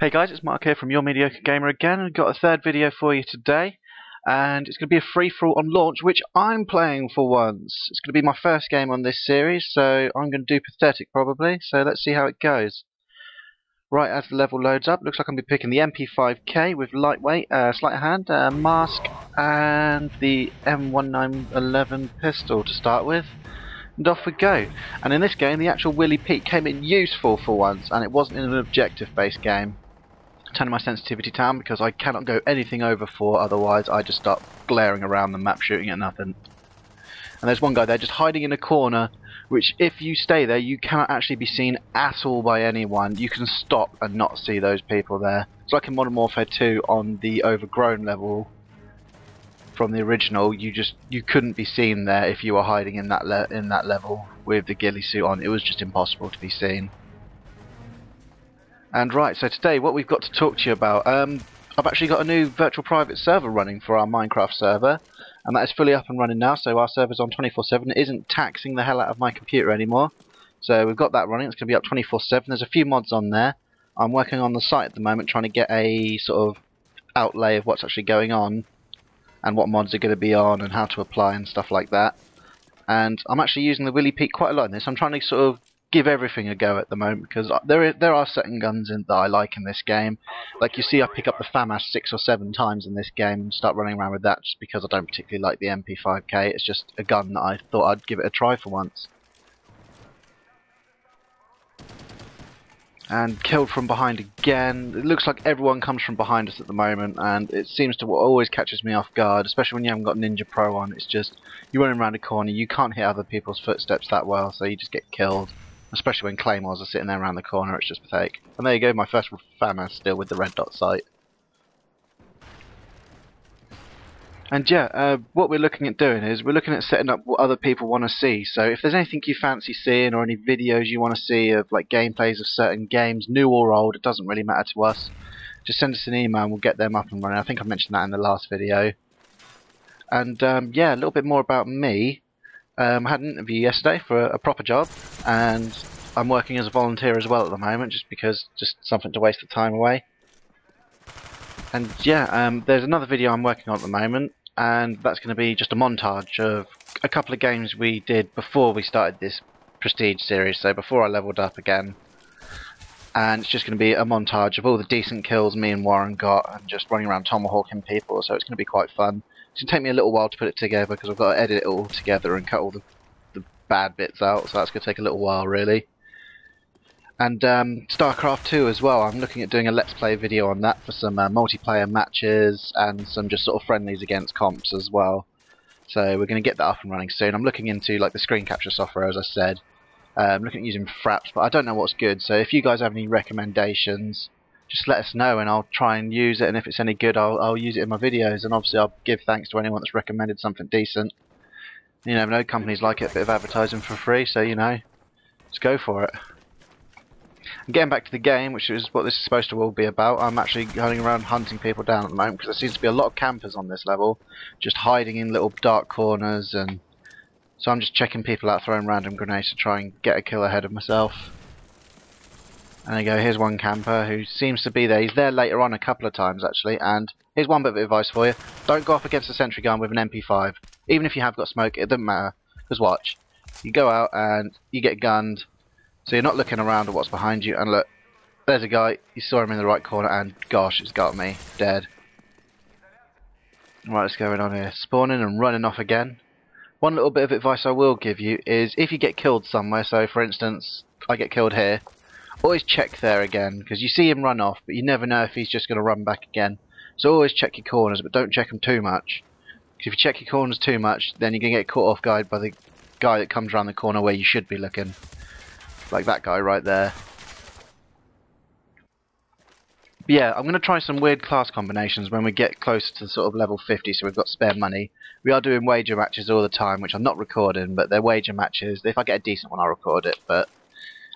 Hey guys, it's Mark here from Yourmediocregamer again. I've got a third video for you today, and it's going to be a free-for-all on launch, which I'm playing for once. It's going to be my first game on this series, so I'm going to do pathetic probably, so let's see how it goes. Right, as the level loads up, looks like I'm going to be picking the MP5K with lightweight, sleight of hand, mask, and the M1911 pistol to start with. And off we go. And in this game, the actual Willy Pete came in useful for once, and it wasn't in an objective-based game. Turning my sensitivity down because I cannot go anything over 4, otherwise I just start glaring around the map shooting at nothing. And there's one guy there just hiding in a corner, which if you stay there you cannot actually be seen at all by anyone. You can stop and not see those people there. It's like in Modern Warfare 2 on the overgrown level from the original. You couldn't be seen there if you were hiding in that level with the ghillie suit on. It was just impossible to be seen. And right, so today what we've got to talk to you about, I've actually got a new virtual private server running for our Minecraft server, and that is fully up and running now, so our server's on 24/7. It isn't taxing the hell out of my computer anymore, so we've got that running. It's going to be up 24/7. There's a few mods on there. I'm working on the site at the moment trying to get a sort of outlay of what's actually going on, and what mods are going to be on, and how to apply and stuff like that. And I'm actually using the Willy Pete quite a lot in this. I'm trying to sort of give everything a go at the moment, because there are certain guns that I like in this game. Like you see, I pick up the FAMAS 6 or 7 times in this game and start running around with that just because I don't particularly like the MP5K. It's just a gun that I thought I'd give it a try for once. And killed from behind again. It looks like everyone comes from behind us at the moment, and it seems to what always catches me off guard, especially when you haven't got Ninja Pro on. It's just, you're running around a corner, you can't hit other people's footsteps that well, so you just get killed. Especially when claymores are sitting there around the corner, it's just pathetic. And there you go, my first FAMAS still with the red dot sight. And yeah, what we're looking at doing is we're looking at setting up what other people want to see. So if there's anything you fancy seeing, or any videos you want to see of like gameplays of certain games, new or old, it doesn't really matter to us. Just send us an email and we'll get them up and running. I think I mentioned that in the last video. And yeah, a little bit more about me. I had an interview yesterday for a proper job, and I'm working as a volunteer as well at the moment, just something to waste the time away. And yeah, there's another video I'm working on at the moment, and that's going to be just a montage of a couple of games we did before we started this Prestige series, so before I leveled up again. And it's just going to be a montage of all the decent kills me and Warren got, and just running around tomahawking people, so it's going to be quite fun. It's going to take me a little while to put it together because I've got to edit it all together and cut all the bad bits out, so that's going to take a little while really. And StarCraft 2 as well, I'm looking at doing a Let's Play video on that for some multiplayer matches and some just sort of friendlies against comps as well. So we're going to get that up and running soon. I'm looking into like the screen capture software, as I said. I'm looking at using Fraps, but I don't know what's good, so if you guys have any recommendations, just let us know and I'll try and use it, and if it's any good I'll use it in my videos, and obviously I'll give thanks to anyone that's recommended something decent. You never know, companies like it, a bit of advertising for free, so you know, just go for it. And getting back to the game, which is what this is supposed to all be about, I'm actually going around hunting people down at the moment, because there seems to be a lot of campers on this level, just hiding in little dark corners, and so I'm just checking people out, throwing random grenades to try and get a kill ahead of myself. And there you go, here's one camper who seems to be there. He's there later on a couple of times actually, and here's one bit of advice for you. Don't go up against a sentry gun with an MP5. Even if you have got smoke, it doesn't matter. Because watch, you go out and you get gunned, so you're not looking around at what's behind you, and look, there's a guy, you saw him in the right corner, and gosh, it's got me, dead. Right, what's going on here? Spawning and running off again. One little bit of advice I will give you is if you get killed somewhere, so for instance, I get killed here, always check there again, because you see him run off, but you never know if he's just going to run back again. So always check your corners, but don't check them too much. Because if you check your corners too much, then you're going to get caught off guard by the guy that comes around the corner where you should be looking. Like that guy right there. But yeah, I'm going to try some weird class combinations when we get closer to sort of level 50, so we've got spare money. We are doing wager matches all the time, which I'm not recording, but they're wager matches. If I get a decent one, I'll record it, but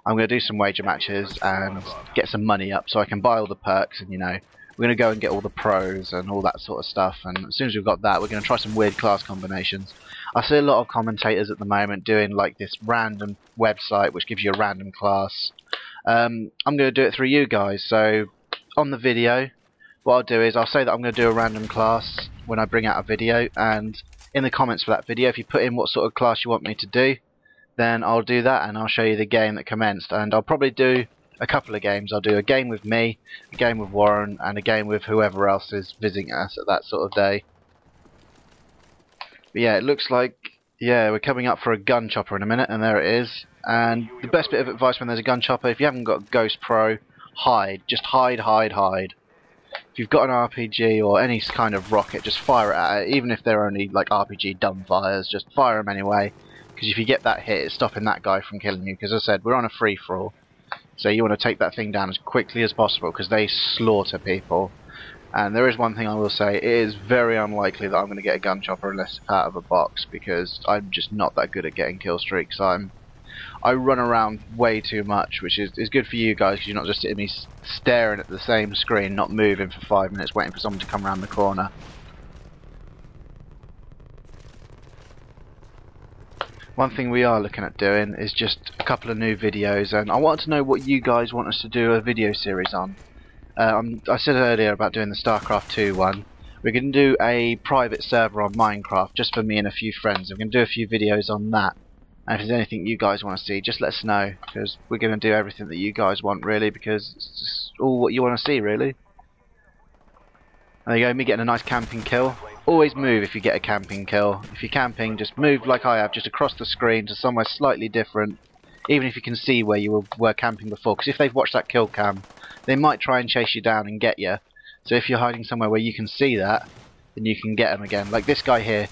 I'm going to do some wager matches and get some money up so I can buy all the perks, and you know, we're going to go and get all the pros and all that sort of stuff, and as soon as we've got that, we're going to try some weird class combinations. I see a lot of commentators at the moment doing like this random website which gives you a random class. I'm going to do it through you guys, so on the video, what I'll do is I'll say that I'm going to do a random class when I bring out a video, and in the comments for that video, if you put in what sort of class you want me to do, then I'll do that and I'll show you the game that commenced. And I'll probably do a couple of games. I'll do a game with me, a game with Warren, and a game with whoever else is visiting us at that sort of day. But yeah, it looks like, yeah, we're coming up for a gun chopper in a minute, and there it is. And the best bit of advice when there's a gun chopper, if you haven't got Ghost Pro, hide. Just hide, hide, hide. If you've got an RPG or any kind of rocket, just fire it at it. Even if they're only like RPG dumbfires, just fire them anyway. Because if you get that hit, it's stopping that guy from killing you. Because as I said, we're on a free-for-all. So you want to take that thing down as quickly as possible, because they slaughter people. And there is one thing I will say, it is very unlikely that I'm going to get a gun chopper unless it's out of a box, because I'm just not that good at getting kill streaks. I run around way too much, which is good for you guys, because you're not just sitting me staring at the same screen, not moving for 5 minutes waiting for someone to come around the corner. One thing we are looking at doing is just a couple of new videos, and I want to know what you guys want us to do a video series on. I said earlier about doing the StarCraft 2 one. We're going to do a private server on Minecraft just for me and a few friends. We're going to do a few videos on that. And if there's anything you guys want to see, just let us know, because we're going to do everything that you guys want, really, because it's just all what you want to see, really. There you go, me getting a nice camping kill. Always move if you get a camping kill. If you're camping, just move like I have, just across the screen to somewhere slightly different, even if you can see where you were camping before, because if they've watched that kill cam, they might try and chase you down and get you. So if you're hiding somewhere where you can see that, then you can get them again. Like this guy here,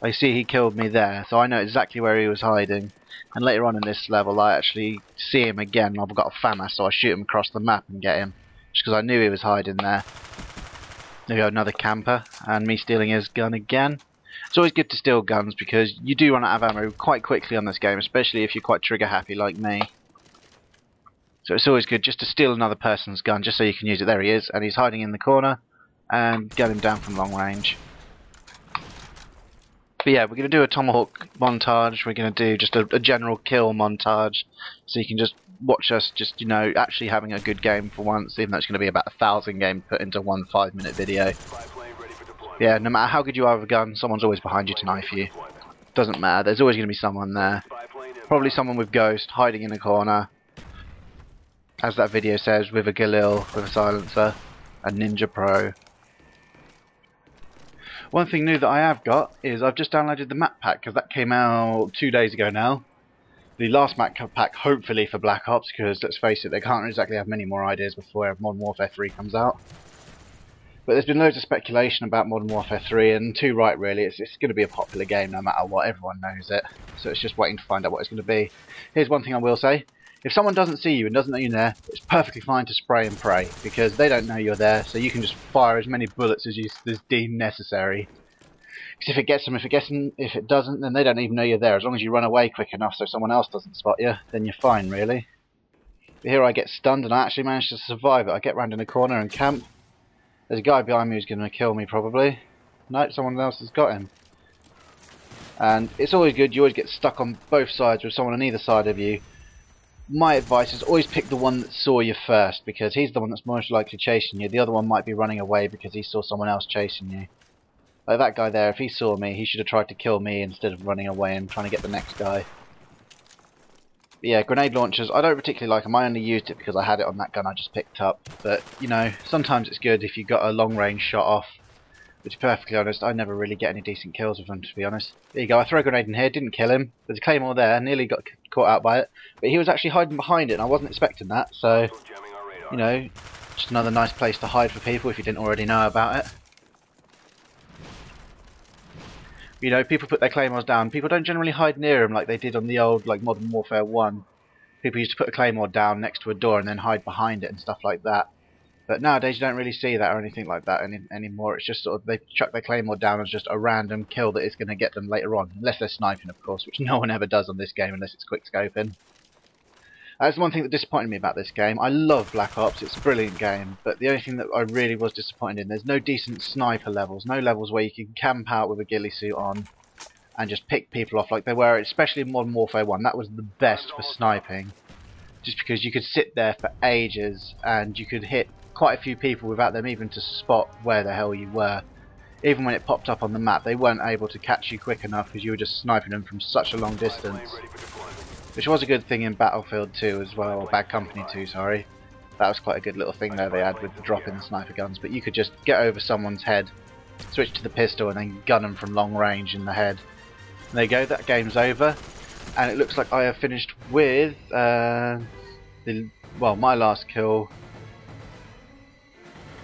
I see he killed me there, so I know exactly where he was hiding. And later on in this level, I actually see him again. I've got a FAMAS, so I shoot him across the map and get him, just because I knew he was hiding there. There we go, another camper, and me stealing his gun again. It's always good to steal guns, because you do run out of ammo quite quickly on this game, especially if you're quite trigger happy like me. So it's always good just to steal another person's gun, just so you can use it. There he is, and he's hiding in the corner, and get him down from long range. But yeah, we're going to do a Tomahawk montage, we're going to do just a general kill montage, so you can just watch us just, you know, actually having a good game for once, even though it's going to be about 1,000 games put into one 5-minute video. Yeah, no matter how good you are with a gun, someone's always behind you to knife you. Doesn't matter, there's always going to be someone there. Probably someone with Ghost, hiding in a corner. As that video says, with a Galil, with a silencer, a Ninja Pro. One thing new that I have got is I've just downloaded the map pack, because that came out 2 days ago now. The last map pack, hopefully for Black Ops, because let's face it, they can't exactly have many more ideas before Modern Warfare 3 comes out. But there's been loads of speculation about Modern Warfare 3, and too right really, it's going to be a popular game no matter what, everyone knows it. So it's just waiting to find out what it's going to be. Here's one thing I will say. If someone doesn't see you and doesn't know you're there, it's perfectly fine to spray and pray, because they don't know you're there, so you can just fire as many bullets as deemed necessary. Because if it gets them, if it doesn't, then they don't even know you're there. As long as you run away quick enough so someone else doesn't spot you, then you're fine, really. But here I get stunned, and I actually managed to survive it. I get round in a corner and camp. There's a guy behind me who's going to kill me, probably. No, someone else has got him. And it's always good, you always get stuck on both sides with someone on either side of you. My advice is always pick the one that saw you first, because he's the one that's most likely chasing you. The other one might be running away because he saw someone else chasing you. Like that guy there, if he saw me, he should have tried to kill me instead of running away and trying to get the next guy. But yeah, grenade launchers, I don't particularly like them. I only used it because I had it on that gun I just picked up. But, you know, sometimes it's good if you got a long range shot off. But to be perfectly honest, I never really get any decent kills with them, to be honest. There you go, I throw a grenade in here, didn't kill him. There's a claymore there, nearly got caught out by it. But he was actually hiding behind it, and I wasn't expecting that. So, you know, just another nice place to hide for people if you didn't already know about it. You know, people put their claymores down. People don't generally hide near them like they did on the old, like, Modern Warfare 1. People used to put a claymore down next to a door and then hide behind it and stuff like that. But nowadays you don't really see that or anything like that anymore. It's just sort of, they chuck their claymore down as just a random kill that is going to get them later on. Unless they're sniping, of course, which no one ever does on this game unless it's quick scoping. That's one thing that disappointed me about this game. I love Black Ops, it's a brilliant game, but the only thing that I really was disappointed in, there's no decent sniper levels, no levels where you can camp out with a ghillie suit on and just pick people off like they were, especially in Modern Warfare 1. That was the best for sniping. Just because you could sit there for ages and you could hit quite a few people without them even to spot where the hell you were. Even when it popped up on the map, they weren't able to catch you quick enough because you were just sniping them from such a long distance. Which was a good thing in Battlefield 2 as well, or Bad Company 2, sorry. That was quite a good little thing there they had with the drop-in sniper guns, but you could just get over someone's head, switch to the pistol and then gun them from long range in the head. And there you go, that game's over, and it looks like I have finished with, well, my last kill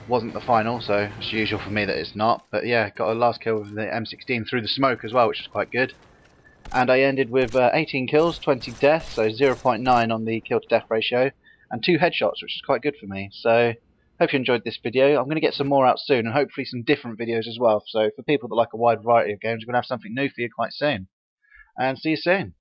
wasn't the final, so it's usual for me that it's not, but yeah, got a last kill with the M16 through the smoke as well, which was quite good. And I ended with 18 kills, 20 deaths, so 0.9 on the kill to death ratio, and 2 headshots, which is quite good for me. So, hope you enjoyed this video. I'm going to get some more out soon, and hopefully some different videos as well. So, for people that like a wide variety of games, we're going to have something new for you quite soon. And see you soon.